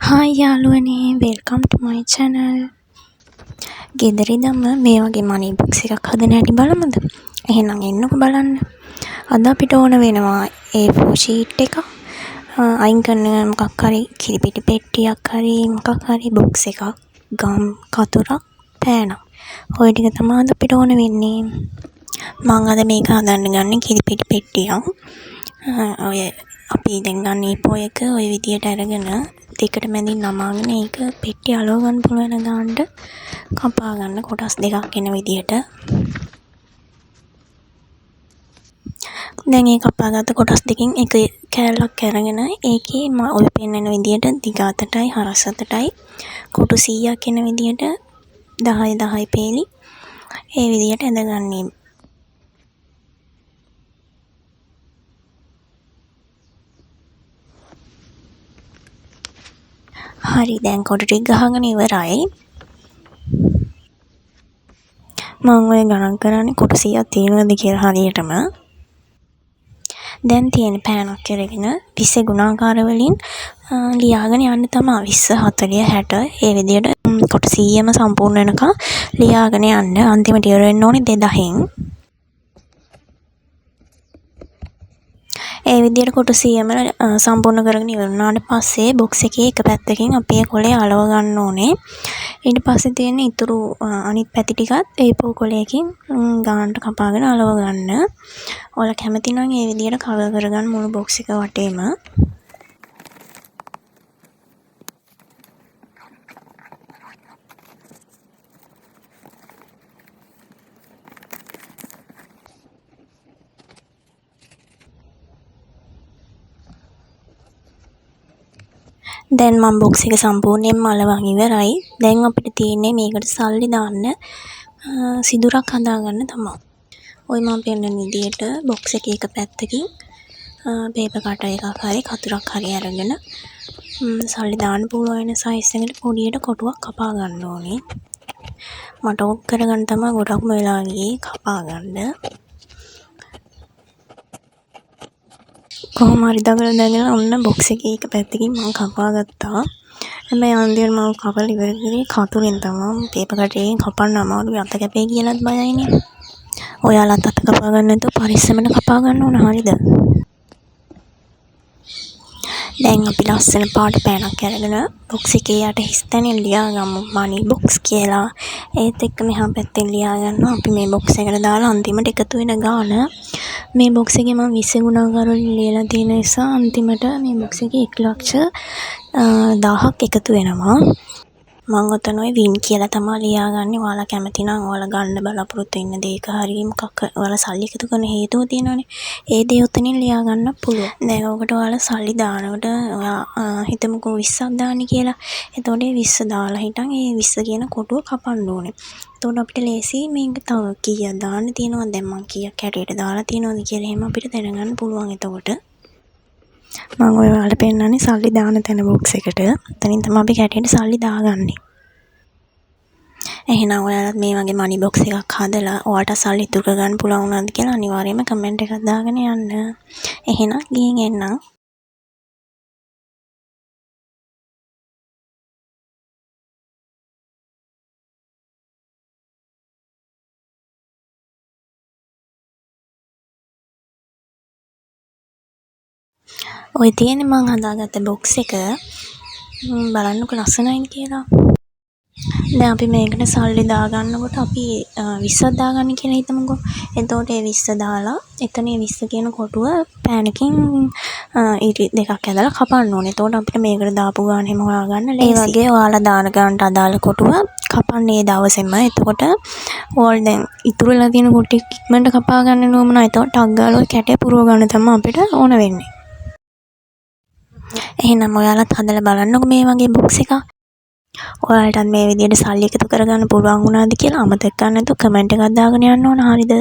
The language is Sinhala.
හායි යාළුවනේ වෙල්කම් ටු මයි channel. ගෙදර ඉඳන්ම මේ වගේ මනි බොක්ස් එකක් හදන හැටි බලමුද? එහෙනම් එන්නකෝ බලන්න. අද අපිට ඕන වෙනවා A4 sheet එකක්. අයින් කරන මොකක් හරි කිරිපිටි පෙට්ටියක් හරි මොකක් හරි බොක්ස් එකක්, ගම් කතුරක්, පෑනක්. ඔය ටික තමයි අද අපිට ඕන වෙන්නේ. මම අද මේක හදන්න ගන්නේ කිරිපිටි පෙට්ටියක්. ඔය අපි දැන් ගන්න A4 එක ඔය විදියට අරගෙන දෙකට මැදින් නමාගෙන ඒක පෙට්ටිය අලව ගන්න පුළුවන් ගානට කපා ගන්න කොටස් දෙකක් එන විදියට. දැන් ඒ කපාගත්ත කොටස් දෙකෙන් එක කෑල්ලක් අරගෙන ඒකේ ඔය පෙන්නන විදියට දිග අතටයි හරස් අතටයි කොටු 100ක් එන විදියට 10 10 පේලි ඒ විදියට ඇදගන්නේ. හරි දැන් කොටු ටික ගහගෙන ඉවරයි. මම ඔය ගණන් කරන්නේ කොටු 100ක් තියෙනවද කියලා හරියටම. දැන් තියෙන පෑනක් අරගෙන 20 ගුණාකාර වලින් ලියාගෙන යන්න තමයි 20 40 60 ඒ විදියට කොටු 100ම සම්පූර්ණ වෙනකම් ලියාගෙන යන්න. අන්තිමට ඉවර වෙන්න ඕනේ 2000න්. ඒ විදියට කොටු 100ම සම්පූර්ණ කරගෙන ඉවර වුණාට පස්සේ බොක්ස් එකේ එක පැත්තකින් අපි ඒ කොලේ අලව ගන්න ඕනේ. ඊට පස්සේ තියෙන ඉතුරු අනිත් පැති ටිකත් A4 කොලයකින් ගානට කපාගෙන අලව ගන්න. ඔයාලා කැමති නම් ඒ විදියට කවර් කරගන්න මුළු බොක්ස් එක වටේම. දැන් මම බොක්ස් එක සම්පූර්ණයෙන්ම අලවන් ඉවරයි. දැන් අපිට තියෙන්නේ මේකට සල්ලි දාන්න සිදුරක් හදාගන්න තමයි. ඔය මම පෙන්නන විදියට බොක්ස් එකේ එක පැත්තකින් පේපර් කටර් එකක් හරි කතුරක් හරි අරගෙන සල්ලි දාන්න පුළුවන් වෙන සයිස් එකට පොඩියට කොටුවක් කපා ගන්න ඕනේ. මට ඕක කරගන්න තමයි ගොඩක්ම වෙලා ගියේ කපා ගන්න. කොහොම හරි දඟලන ඔන්න බොක්ස් එකේ එක පැත්තකින් මම කපා ගත්තා. හැබැයි අන්තිමට මම කපලා ඉවර කරේ කතුරෙන් තමයි. පේපර් කටරෙන් කපන්න අමාරුයි අත කැපේ කියලාත් බයයිනේ. ඔයාලත් අත කපා ගන්න නැතුව පරිස්සමෙන් කපා ගන්න ඕන හරියද? දැන් අපි ලස්සන පාට පෑනක් අරගෙන බොක්ස් එකේ යට හිස් තැනින් ලියාගමු මනි බොක්ස් කියලා. ඒත් එක්ක මෙහා පැත්තෙන් ලියා ගන්නවා අපි මේ බොක්ස් එකට දාලා අන්තිමට එකතු වෙන ගාන. මේ බොක්ස් එකේ මම 20 ගුණාකාර වලින් ලියලා තියෙන නිසා අන්තිමට මේ බොක්ස් එකේ 1,10,000ක් එකතු වෙනවා. මම ඔතන ඔය වින් කියලා තමයි ලියාගන්නේ. ඔයාලා කැමති නම් ඔයාලා ගන්න බලාපොරොත්තු වෙන දේක හරිය මොකක් ඔයාලා සල්ලි එකතු කරන හේතුව තියෙනවනේ. ඒ දේ ඔතනින් ලියා ගන්න පුළුවන්. දැන් ඔකට ඔයාලා සල්ලි දානකොට ඔයා හිතමුකෝ 20ක් දාන්නේ කියලා. එතකොට 20 දාලා හිටන් ඒ 20 කියන කොටුව කපන්න ඕනේ. එතකොට අපිට ලේසි මේක තව කීයක් දාන්න තියෙනවද දැන් මම කීයක් හැටියට දාලා තියෙනවද කියලා එහෙම අපිට දැනගන්න පුළුවන් එතකොට. මම ඔයාලට පෙන්නන්නේ සල්ලි දාන තැන බොක්ස් එකට. එතනින් තමයි අපි කැටේට සල්ලි දාගන්නේ. එහෙනම් ඔයාලත් මේ වගේ මනි බොක්ස් එකක් හදලා ඔයාලට සල්ලි ඉතුරු කරගන්න පුළුවන් වුණාද කියලා අනිවාර්යයෙන්ම කමෙන්ට් එකක් දාගෙන යන්න. එහෙනම් ගිහින් එන්නම්. ඔය තියෙන්නේ මං හදාගත්ත බොක්ස් එක. බලන්නකෝ ලස්සනයි කියලා. දැන් අපි මේකට සල්ලි දාගන්නකොට අපි 20ක් දාගන්න කියලා හිතමුකෝ. එතකොට ඒ 20 දාලා එතන 20 කියන කොටුව පෑනකින් ඊට දෙකක් ඇදලා කපන්න ඕනේ. එතකොට අපිට මේකට දාපු ගාන හැම හොයාගන්න ලේසියි. ඒ වගේ ඔයාලා දාන ගානට අදාළ කොටුව කපන්නේ දවසෙම. එතකොට ඕල් දැන් ඉතුරු වෙලා තියෙන කොටු ඉක්මනට කපා ගන්න ඕන. එතකොට ටක් ගාලා ඔය කැටේ පුරව ගන්න තමයි අපිට ඕන වෙන්නේ. එහෙනම් ඔයාලත් හදලා බලන්නකෝ මේ වගේ බොක්ස් එකක්. ඔයාලටත් මේ විදියට සල්ලි එකතු කරගන්න පුළුවන් වුණාද කියලා අමතක කරන්න නැතුව කමෙන්ට් එකක් දාගෙන යන්න ඕන හරියද?